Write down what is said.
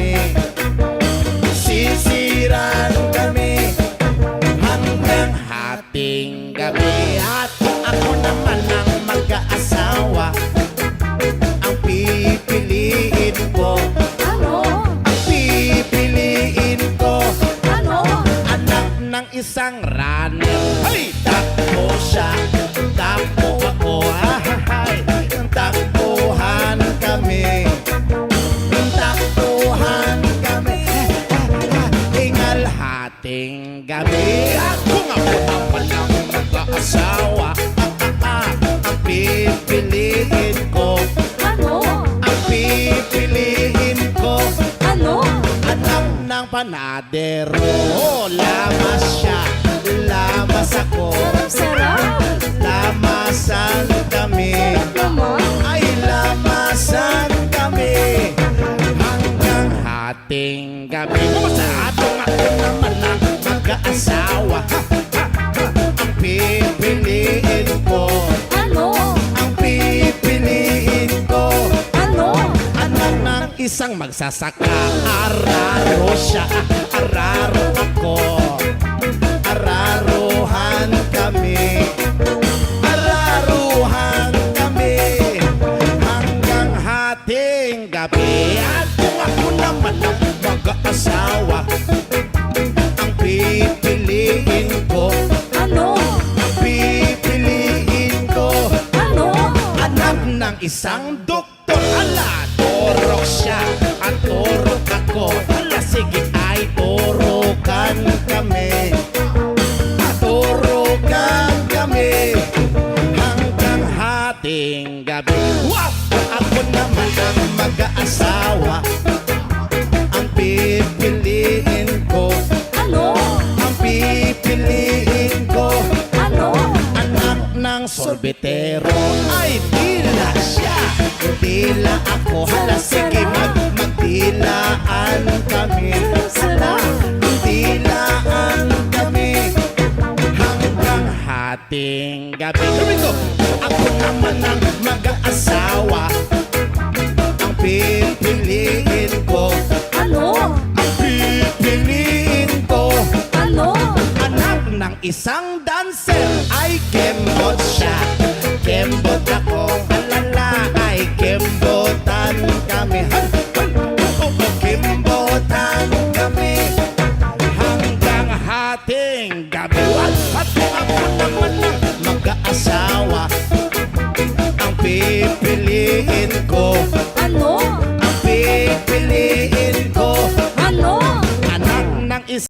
kami, sisiran kami hanggang hating gabi. At ako naman ang mag-aasawa, ang pipiliin ko. Ano? Ang pipiliin ko, anak ng isang runner. Hey! Takbo siya, takbo ako. Ay, takbuhan kami, takbuhan kami. Hingal hating gabi. Ako nga po naman ang mag-aasawa, ang pipiliin ko. Ano? Ang pipiliin ko, Ano? anak ng panadero. Lamas siya, lamas ako, Sarap! lamasan kami. Naman? Ay, lamasan kami hanggang hating gabi. Sa atong ako naman ang mag-aasawa, ang pipiliin ko. Ano? Ang pipiliin ko, Ano? anak ng isang magsasaka. Araro siya, araro ako, araruhan kami, araruhan kami hanggang hating gabi. At kung ako naman ang mag-aasawa, ang pipiliin ko, Ano? ang pipiliin ko, Ano? anak ng isang doktor. Ala, turok siya at turok ako. Ala, sige ay turukan kami, turukan kami hanggang hating gabi. Wow! Ako naman ang mag-aasawa, ang pipiliin ko, Ano? ang pipiliin ko, Ano? anak ng sorbetero. Ay, dila siya, dila ako. Hala, sige, magdilaan kami. Sarap! Dilaan kami hanggang hating gabi. Sabi ko, ako naman ang mag-aasawa, ang pipiliin ko, Ano? ang pipiliin ko, Ano? anak ng isang dancer. Ay, kembot siya, kembot ako. Alala, ay kembotan kami. Kembotan kami hanggang hating gabi. At ako naman ang mag-aasawa, ang pipiliin ko, Ano?